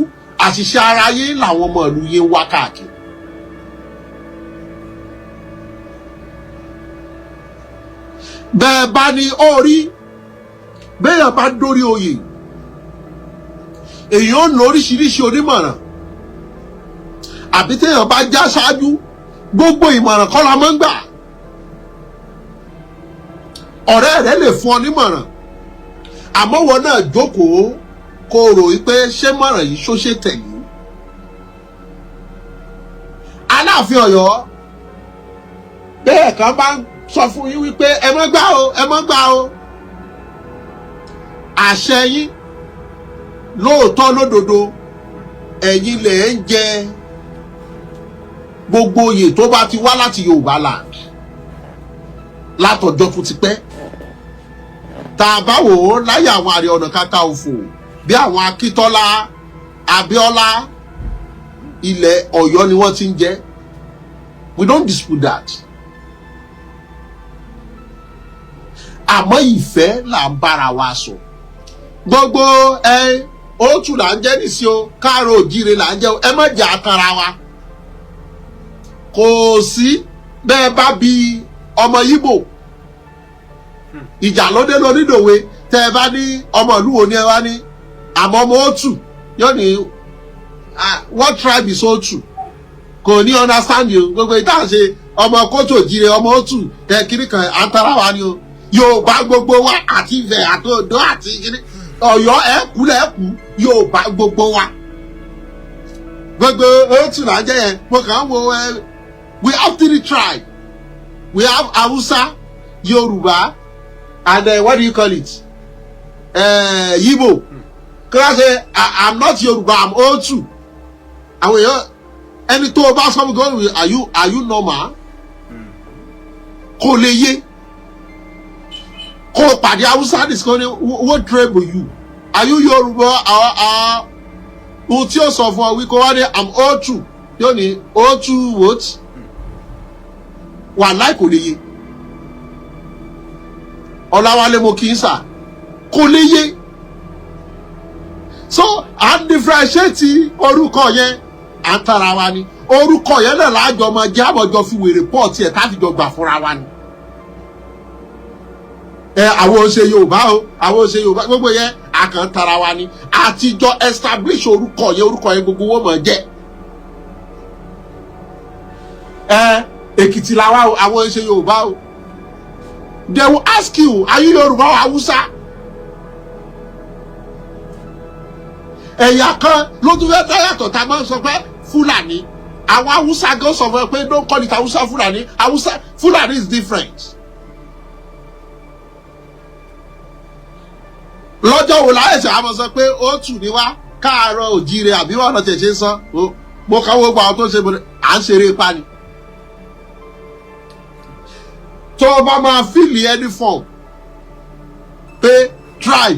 Àṣìṣe ara yín làwọn ọmọ ìlú yín wá káàkiri. Bẹ́ẹ̀ bá ní orí, béèyàn bá dórí oyè, èèyàn ń lo oríṣiríṣi onímọ̀ràn. Àbí téèyàn bá já ṣáájú, gbogbo ìmọ̀ràn kọ́ la máa ń gbà. Ọ̀rẹ́ rẹ̀ lè fún ọ nímọ̀ràn, àmọ́ wọn náà jókòó kó rò wípé ṣé mọ̀ràn yìí ṣó ṣe tẹ̀lé. Aláàfin Ọ̀yọ́ bẹ́ẹ̀ kan bá ń sọ fún yín wípé ẹ má gbà o, ẹ má gbà o. Àṣẹ yín lóòótọ́ lódodo ẹ̀yin lè ń jẹ gbogbo oyè tó bá ti wá láti Yorùbá land látọjọ́ tó ti pẹ́. Tá a bá wò ó láyé àwọn Ààrẹ Ọ̀nà Kakanfò bí àwọn Akíntọ́lá, Abíọ́lá, ilẹ̀ Ọ̀yọ́ ni wọ́n ti ń jẹ. We don't dispute that. Àmọ́ ìfẹ́ là ń bára wa sọ. Gbogbo òtù là ń jẹ́ nìsí o, káàró òjíire là ń jẹ́ o, ẹ má jẹ́ àtàrà wa. Kò sí bẹ́ẹ̀ bá bi ọmọ Yíbò ìjà lóde lónídòwe tẹ́ ẹ bá ní ọmọ ìlú wo ni ẹ wá ní àmọ́ ọmọ òtù yóò ní what tribe is òtù, kò ní understand you. Gbogbo ìta ṣe ọmọ kótó jíire ọmọ òtù kiri kan àǹtara wa ni o Yorùbá gbogbo wa àti Ifẹ̀ àti Oǹdó àti kiri Ọ̀yọ́ ẹ̀kú lẹ́kú Yorùbá gbogbo wa gbogbo òtù là ń jẹ́ yẹn mo kàn ń wo we have 3 tribes we have Hausa Yoruba and what do you call it Igbo because I'm not Yoruba I'm Otu àwọn èèyàn ẹni tó o bá sọ fún mi are you normal kò lè yé kò pàdé Hausa nìkan ni what tribe are you are you Yoruba ohun tí ó sọ fún ọ wí kó wá ní I'm Otu yóò ní Otu what wà láì kò lè yé Ọláwálé mo kì í sà kò lè yé so à ń differentiate orúkọ yẹn à ń tara wa ni orúkọ yẹn náà láàjọ ọmọ jẹ́ àbọ̀jọ fi wèrè pọ́ọ̀tì ẹ̀ táfìjọ gbà fúnra wa ni àwọn ò ṣe Yorùbá o àwọn ò ṣe Yorùbá gbogbo yẹn àkàn tara wa ni àtijọ́ establish orúkọ yẹn gbogbo wọn mọ̀ jẹ́ Èkìtì làwa o àwọn ò ṣe Yorùbá o they will ask you are you Yorùbá or Hausa ẹ̀yà kan ló tún fẹ́ dáyàtọ̀ tá a máa ń sọ pé Fúlàní àwọn Hausa gan sọ fún ẹ pé don't call it Hausa Fúlàní Hausa Fúlàní is different. lọ́jọ́ wo láyé ṣe àmọ́ sọ pé ó tù ní wá káàárọ̀ òjíire àbí wọn lọ tẹ̀sí sán mo kàn wọ́n gba àwọn tó ń ṣe bọ̀dẹ̀ à ń ṣeré pa ni. tó o bá máa fíìlì ẹni fọ̀n pé try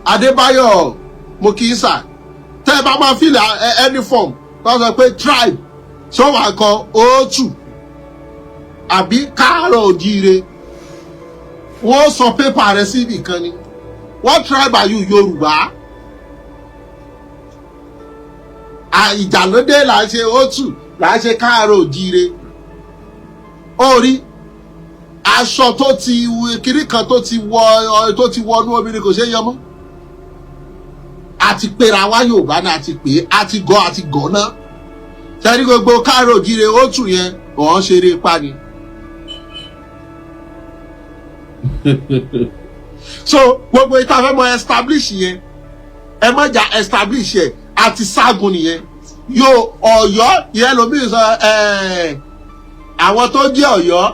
Adébáyọ̀ mo kì í sà tẹ́ ẹ bá máa fíìlì ẹni fọ̀n tó sọ pé try ṣé wàá kọ òótù àbí káàárọ̀ òjíire wọ́n sọ pépà rẹ̀ sí ibì kan ni what tribe are you Yorùbá ìjàlódé là ń ṣe òtù là ń ṣe káàárọ̀ òjíire orí aṣọ tó ti kiri kan tó ti wọnú obìnrin kò ṣe é yọmọ àti pera wá Yorùbá náà àti pé àti gọ̀ náà ṣẹ́ni gbogbo káàárọ̀ òjíire òtù yẹn wọ́n ṣeré pa ni. so gbogbo ìta fẹ́ mọ establish yẹn ẹ má jà establish yẹn àti ságun nìyẹn yóò Ọ̀yọ́ yẹn lómi sọ àwọn tó jẹ́ Ọ̀yọ́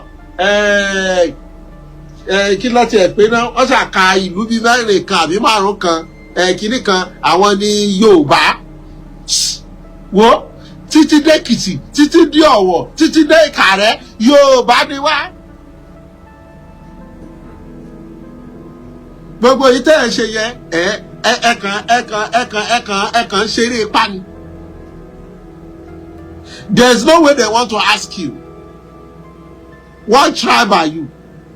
kí ló tiẹ̀ pé náà wọ́n ṣàka ìlú bíi mẹ́rin kan àbí márùn kan kìíní kan àwọn ní Yorùbá wo títí dé Èkìtì títí dé Ọ̀wọ̀ títí dé Ìkàrẹ́ Yorùbá ni wá. gbogbo yìí tẹ́ ẹ̀ ṣe yẹ ẹ̀kan ṣeré ipá ni. there is no way they want to ask you what tribe are you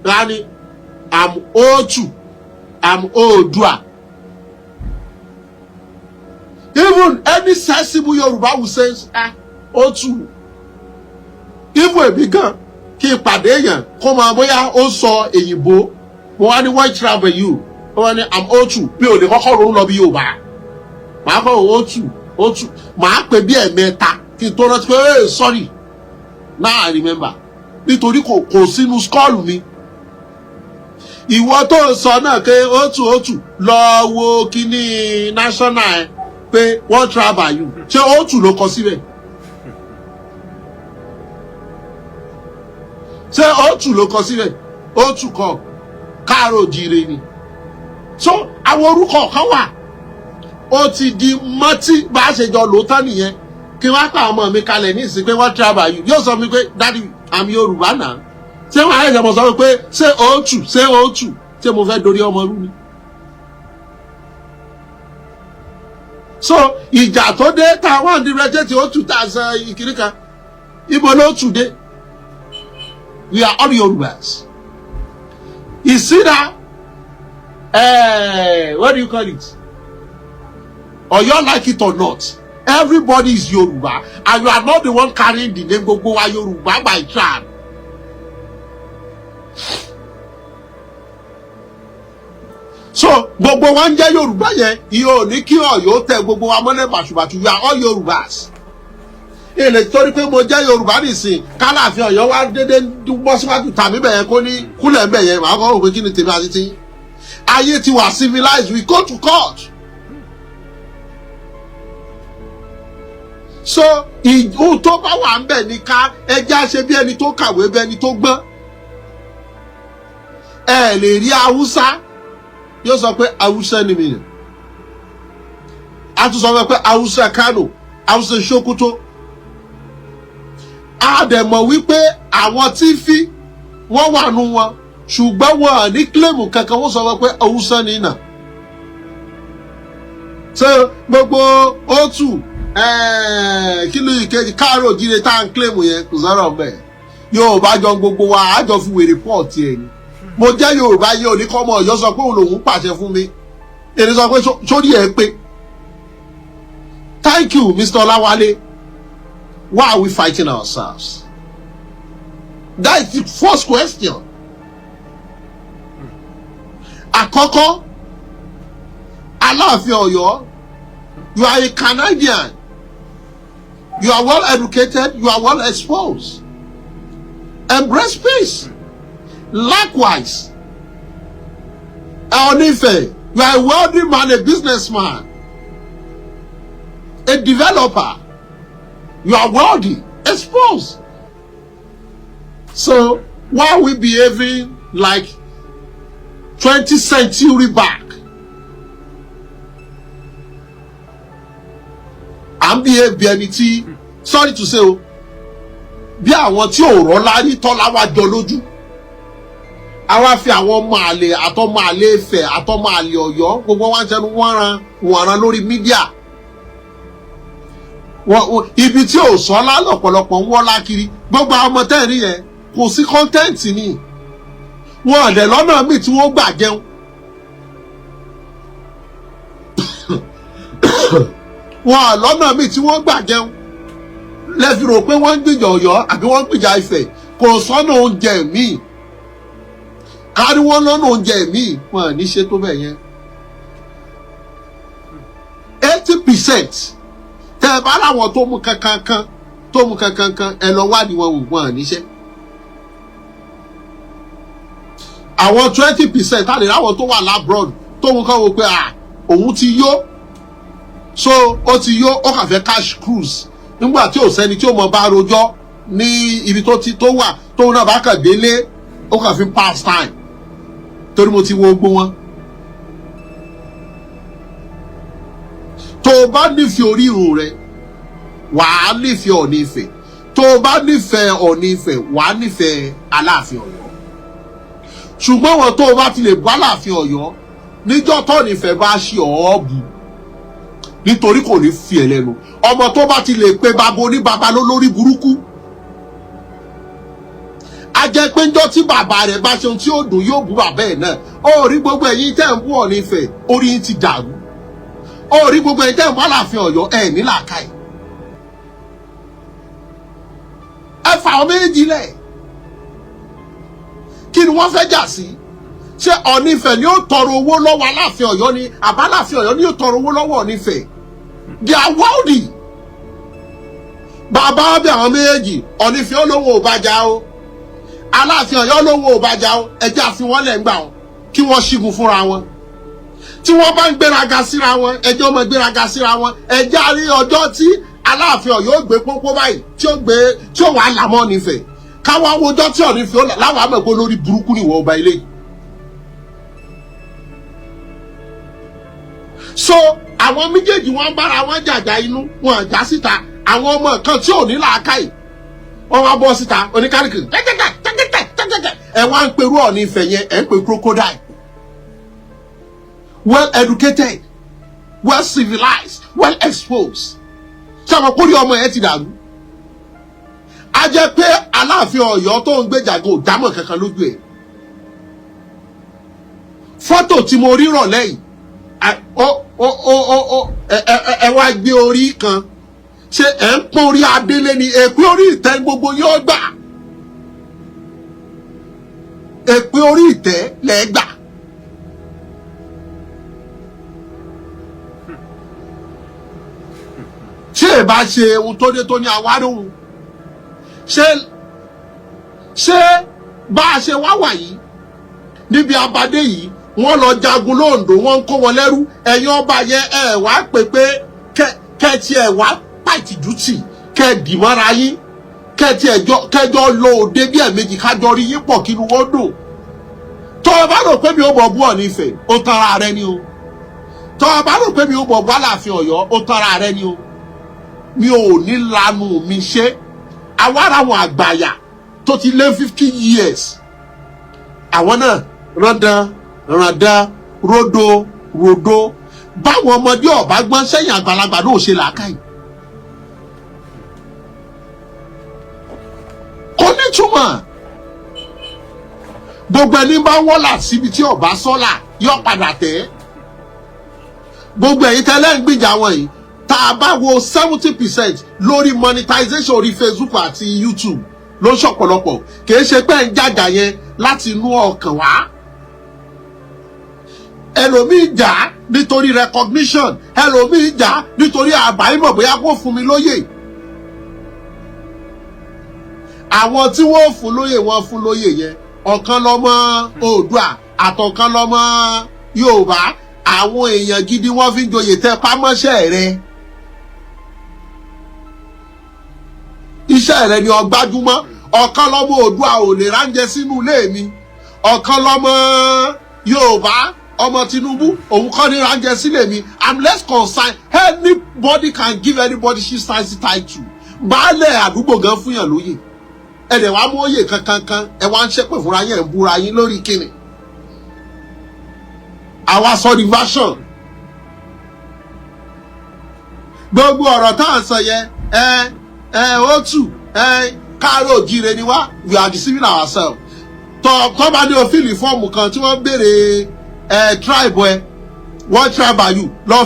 rani I'm Otu I'm Oòduà. even any sensible Yoruba will say Otu even èmi gan kí n pàdé èèyàn kó máa bóyá ó sọ èyìnbó mo wá ní what tribe are you wọ́n ní I'm Otu bí o lè kọ́kọ́ ronú lọ bí Yorùbá màá kọ́ Otu màá pè bí ẹ̀mẹ́ta kí n tó rántí pé sorry now I remember nítorí kò sínú skọ́ọ̀lù mi ìwọ tó sọ náà pé Otu lọ wo kíní national pé what tribe are you ṣé Otu ló kọ síbẹ̀ ṣé Otu ló kọ síbẹ̀ Otu kọ káàárọ̀ òjíire ni so àwọn orúkọ kan wà ó ti di mọ́tí bá a ṣe jọ lò tán nìyẹn kí wọ́n pa ọmọ mi kalẹ̀ ní ìsìn pé what tribe are you yóò sọ mi pé daddy I'm Yorùbá náà ṣé wọ́n ayé ìjọba sọ pé ṣé Otu ṣé mo fẹ́ dorí ọmọ rú ni. so ìjà tó dé táwọn àdìrẹ́jẹ́ tí Otu tà sọ ìkíní kan ibo ló tù dé we are all Yorùbás. You see that? What do you call it? Or you like it or not, everybody is Yoruba, and you are not the one carrying the name gbogbo wa Yoruba by tribe. So gbogbo wa ń jẹ́ Yoruba yẹn, ìyẹn ò ní kí Ọ̀yọ́ tẹ gbogbo wa mọ́lẹ̀ bàṣubàṣu, we are all Yorubas. ilé torí pé mo jẹ́ Yorùbá nìsín k'Aláàfin Ọ̀yọ́ wá dédé bọ́ síwájú tàmí bẹ̀yẹn kó ní kúlẹ̀ ń bẹ̀yẹn màá kọ́ òpin kí ni tèmi àti tí ayé ti wà civilized, we go to court. So ohun tó bá wà ń bẹ̀ ní ká ẹjẹ́ ṣe bí ẹni tó kàwé bí ẹni tó gbọ́n. Ẹ lè rí Haúsá yóò sọ pé Haúsá ni mi. A tún sọ pé Haúsá Kano, Haúsá Sokoto. A dẹ̀ mọ̀ wípé àwọn tí fi wọ́n wà nù wọn ṣùgbọ́n wọn ní kílèmù kankan wọ́n sọ pé Haúsá ni nà. So gbogbo otu kí ló ìkejì káàró jíire tá à ń kílèmù yẹn kò sọ̀rọ̀ bẹ́ẹ̀. Yorùbá jọ gbogbo wa àjọ fi wèrè pọ́ọ̀tì ẹ̀ ni. Mo jẹ́ Yorùbá yẹ òní kọ́mọ Ọ̀yọ́ sọ pé òun lòun pàṣẹ fún mi. Èdè sọ pé sórí ẹ̀ pé. Thank you, Mr. Olawale. Why are we fighting ourselves? That is the first question. Àkọ́kọ́, Alaafin Ọ̀yọ́, you are a Canadian. You are well educated, you are well exposed. Embrace peace. Likewise, Onife, you are a wealthy man, a businessman, a developer. You are wealthy, exposed. So why are we behaving like 20th century back? I'm behaving sorry to say, bí àwọn tí ò rọ́ lárí tọ́lá wá jọ lójú. Àwa fi àwọn ọmọ àlè àtọmọ àlè Ifẹ̀ àtọmọ àlè Ọ̀yọ́ gbogbo wa ń tẹnu wọ́n ran lórí mídíà. Ibi tí ò sọ́lá lọ́pọ̀lọpọ̀ ń wọ́lá kiri gbogbo àwọn ọmọ tẹ́ẹ̀rí yẹn kò sí kọ́ńtẹ́ǹtì ni. Wọn àdẹ̀ lọ́nà míì tí wọ́n gbà jẹun. Wọn lọ́nà míì tí wọ́n gbà jẹun. Lẹ́fi rò pé wọ́n ń gbìjà Ọ̀yọ́ àbí wọ́n ń gbìjà Ifẹ̀ kò sọ́nà oúnjẹ míì. Kárí wọn lọ́nà oúnjẹ míì wọn ní ṣe tó bẹ̀ yẹn. 80% tẹ́ ẹ bá láwọn tó mú kankan ẹ lọ wá ní wọn wò wọn níṣẹ́. Àwọn 20% tàbí láwọn tó wà lábroad tó mú kán wò pé òun ti yó so ó ti yó ó kàn fẹ́ cash cruise nígbà tí ò sẹ́ni tí ó mọ bá rojọ́ ní ibi tó wà tóun náà bá kàn délé ó kàn fi pass time torí mo ti wo gbogbo wọn. Tó o bá nífẹ̀ẹ́ orírun rẹ wàá nífẹ̀ẹ́ Ọ̀ọ̀ni Ifẹ̀, tó o bá nífẹ̀ẹ́ Ọ̀ọ̀ni Ifẹ̀ wàá nífẹ̀ẹ́ Aláàfin Ọ̀yọ́. Ṣùgbọ́n wọn tó o bá ti lè bá Aláàfin Ọ̀yọ́ níjọ́ t'Ọ̀ọ̀ni Ifẹ̀ bá ṣe ọ̀ọ́bù nítorí kò ní fi ẹ̀ lẹ́nu. Ọmọ tó bá ti lè pe babo oníbaba lórí burúkú a jẹ́ pé njọ́ tí bàbá rẹ̀ bá ṣe ohun tí ó dùn yóò bú bàbá ẹ̀ náà. Ó rí gbogbo ẹ̀yin tẹ́ ń bú Ọ̀ọ̀ni Ifẹ̀ orí yín ti dàrú. Ó rí gbogbo ẹ̀yin tẹ́ ń bú Aláàfin Ọ̀yọ́ ẹ̀ ní làákàyè. Ẹ fà ọ́ méjì lẹ̀. Kí ni wọ́n fẹ́ jà sí? Ṣé Ọ̀ọ̀ni Ifẹ̀ ni ó tọrọ owó lọ́wọ́ Aláàfin Ọ̀yọ́ ni àbá Aláàfin Ọ̀yọ́ ni ó tọrọ owó lọ́wọ́ Ọ̀ọ̀ni Ifẹ̀? They are wealthy. Bàbá bí àwọn méjèèjì Ọ̀ọ̀ni Ifẹ̀ olówó ò bá jà o. Aláàfin Ọ̀yọ́ lówó ò bá jà o. Ẹjẹ́ àfi wọ́n lẹ̀ ń gbà wọn kí wọ́n ṣígun fúnra wọn. Tí wọ́n bá ń gbéraga síra wọn ẹjẹ́ ọmọ gbéraga síra wọn ẹjẹ́ àrí ọjọ́ tí Aláàfin Ọ̀yọ́ gbé pópó báyìí tí ó wà lámọ́ Ọ̀ọ̀ni Ifẹ̀ káwọn awojọ́ tí Ọ̀ọ̀ni Ifẹ̀ láwọn àmọ̀ pé lórí burúkú ni ìwọ ọba ilé yìí. So àwọn méjèèjì wọn bára wọn jàjà inú wọn àjà síta àwọn ọmọ kan tí ò ní làákàyè wọn wá bọ́ síta oníkálukú ẹ wá ń perú Ọ̀ọ̀ni Ifẹ̀ yẹn ẹ ń pe crocodile. Well educated, well civilized, well exposed. Ṣé àwọn kórìí ọmọ yẹn ti dàrú? A jẹ́ pé Aláàfin Ọ̀yọ́ tó ń gbèjàgò dámọ̀ kankan lójú ẹ̀. Fọ́tò tí mo rí rọ̀lẹ́ yìí ẹ wá gbé orí kan ṣé ẹ ń pọ́n orí adélé ni èpè orí ìtẹ́ gbogbo yóò gbà èpè orí ìtẹ́ lẹ́ gbà. Ṣé bá ṣe ohun tó dé tó ní àwáróhun ṣé bá a ṣe wá wà yìí níbi abadé yìí wọ́n lọ jagun lóńdó wọ́n ń kó wọn lẹ́rú ẹ̀yin ọba yẹn ẹ wá pé kẹ́ẹ̀tì ẹ̀ wá pàtìjú tì kẹ́ẹ̀dì mọ́ra yín kẹ́ẹ̀tì kẹjọ lo òde bí ẹ̀mejì kájọ rí yín pọ̀ kí inú wọn dùn tó o bá rò pé mi ò bọ̀ bú Ọ̀ọ̀ni Ifẹ̀ ó tanra rẹ ni o tó o bá rò pé mi ò bọ̀ bú Aláàfin Ọ̀yọ́ ó tanra rẹ ni o mi ò ní lanu mi ṣe àwa ara wọn àgbàyà tó ti lé 50 years àwọn náà ràndán rodo báwọn ọmọdé ọba gbọ́n sẹ́yìn àgbàlagbà náà ṣe làákàyè kò nítumọ̀ gbogbo ẹni bá wọ́là síbi tí ọba sọ́là yọ padà tẹ́ gbogbo ẹ̀yin tẹ́lẹ̀ ń gbìjà wọn yìí tá a bá wo 70% lórí monetization orí Facebook àti YouTube ló ń ṣọ̀pọ̀lọpọ̀ kìí ṣe pé ń jàjà yẹn láti inú ọkàn wá ẹlòmíì jà nítorí recognition ẹlòmíì jà nítorí àbáyébọ̀ bóyá kó fún mi lóyè àwọn tí wọ́n fún lóyè wọ́n fún lóyè yẹn ọ̀kan lọ́mọ Oòduà àtọ̀kan lọ́mọ Yorùbá àwọn èèyàn gidi wọ́n fi ń joyè tẹ pámọ́ṣẹ́ rẹ iṣẹ́ rẹ ni ọgbájúmọ́ ọ̀kan lọ́mọ Oòduà ò lè ránjẹ sínú ilé mi ọ̀kan lọ́mọ Yorùbá ọmọ Tinubu òun kọ́ ní ránjẹ sílé mi I'm less concerned anybody can give anybody she stands title baálẹ̀ àdúgbò gan fún yàn lóyè ẹ̀dẹ̀ wàá mú òye kankan ẹ wá ń ṣépè fúnra yẹn ń búra yín lórí kíni àwa sọ ní version gbogbo ọ̀rọ̀ tá à ń sọ yẹn ó tù káàárọ̀ òjíire ni wá we are deceiving ourselves tó bá ní òfìlì fọ́ọ̀mù kan tí wọ́n béèrè tribe ẹ what tribe are you lọ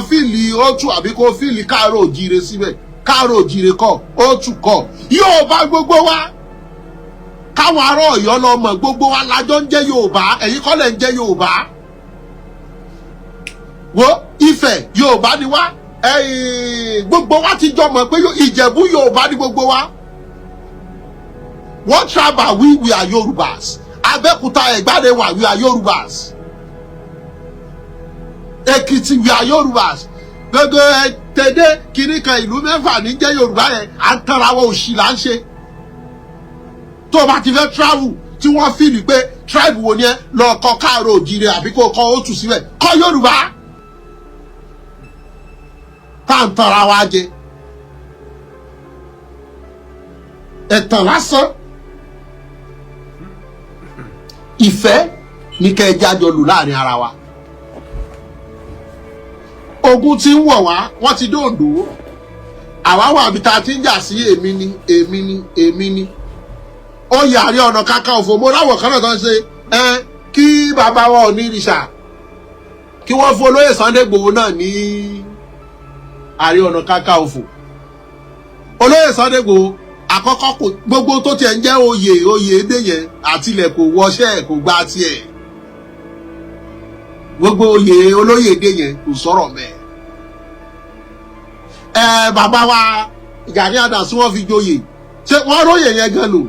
fíìlì ó tù àbí kó fíìlì káàárọ̀ òjíire síbẹ̀ káàárọ̀ òjíire kọ́ ó tù kọ́ yóò bá gbogbo wa káwọn ará Ọ̀yọ́ lọ mọ̀ gbogbo wa lájọ ń jẹ́ Yorùbá ẹ̀yin kọ́ lẹ̀ ń jẹ́ Yorùbá wo Ifẹ̀ Yorùbá ni wá gbogbo wa ti jọ mọ̀ pé Ìjẹ̀bú Yorùbá ni gbogbo wa what tribe are we? We are Yorùbás Abẹ́òkúta Ẹ̀gbádẹ́wà we are Yorùbás Èkìtì we are Yorùbás gbogbo tẹ̀dé kìíní kan ìlú mẹ́fà ní jẹ́ Yorùbá yẹn à ń tanra wọn òṣì là ń ṣe tó o bá ti fẹ́ travel tí wọ́n fìlì pé tribe wo ni ẹ lọ kọ káàárọ̀ òjíire àbí kó kọ òtù síbẹ̀ kọ Yorùbá tá à ń tanra wa jẹ ẹ̀tàn lásán ìfẹ́ ní kẹ́ ẹ jájọ lù láàrin ara wa ogun tí ń wọ̀ wá wọ́n ti dóòdó àwa wà bí ta ti ń jà sí èmi ni ó yàrí ọ̀nà Kakanfò mo láwọ̀ kan náà tó ń ṣe kí bàbá wa ò ní ìrìṣà kí wọ́n fún olóyè Sunday Igboho náà ní Ààrẹ Ọ̀nà Kakanfò olóyè Sunday Igboho àkọ́kọ́ kò gbogbo tó tiẹ̀ ń jẹ́ oyè èdè yẹn àtilẹ̀ kò wọṣẹ́ kò gba tiẹ̀ gbogbo oyè olóyè èdè yẹn kò sọ̀rọ̀ mẹ́ bàbá wa Gani Adams wọ́n fi joyè ṣé wọ́n róyè yẹn gan lò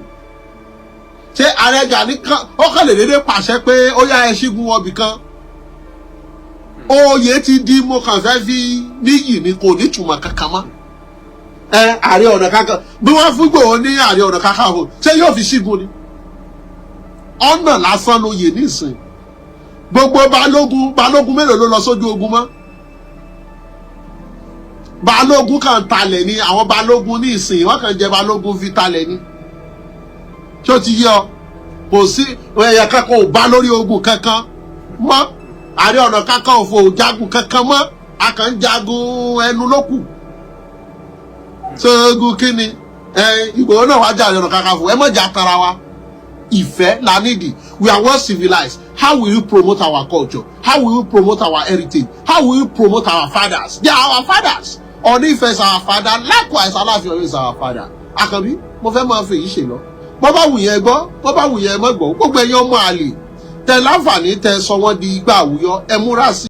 ṣé ààrẹ Gani kan ó kàn lè dédé pàṣẹ pé ó yá ẹ ṣígun ọbì kan oyè ti di mo kàn fẹ́ fi níyì ni kò ní túmọ̀ kankan mọ́ Ààrẹ Ọ̀nà Kakanfò bí wọ́n fún Ìgbòho ní Ààrẹ Ọ̀nà Kakanfò ṣé yóò fi ṣígun ni ọ̀nà lásán lóye nísìn gbogbo balógun mélòó ló lọ sójú ogun mọ́ balógun kan talẹ̀ ni àwọn balógun ní ìsìn wọ́n kàn jẹ́ balógun fi talẹ̀ ni tí ó ti yé ọ kò sí ẹ̀yà kankan ò bá lórí ogun kankan mọ́ Ààrẹ Ọ̀nà Kakanfò ò jagun kankan mọ́ a kàn ń jagun ẹnu ló kù sóògùn kíni Ìgbòho náà wá jà Ààrẹ Ọ̀nà Kakanfò ẹ mọ̀ jà tara wa ìfẹ́ la nídìí we are well civilized how will you promote our culture how will you promote our heritage how will you promote our fathers they are our fathers Ọ̀ọ̀ni Ifẹ̀ is our father likewise Alaafin Ọ̀yọ́ is our father Àkànbí mo fẹ́ máa fi èyí ṣe lọ bọ́ bá wù yẹn gbọ́ bọ́ bá wù yẹn mọ́ gbọ́ gbogbo ẹ̀yin ọmọ àlè tẹ láǹfààní tẹ sọ wọ́n di igbá àwùyọ ẹ múra sí.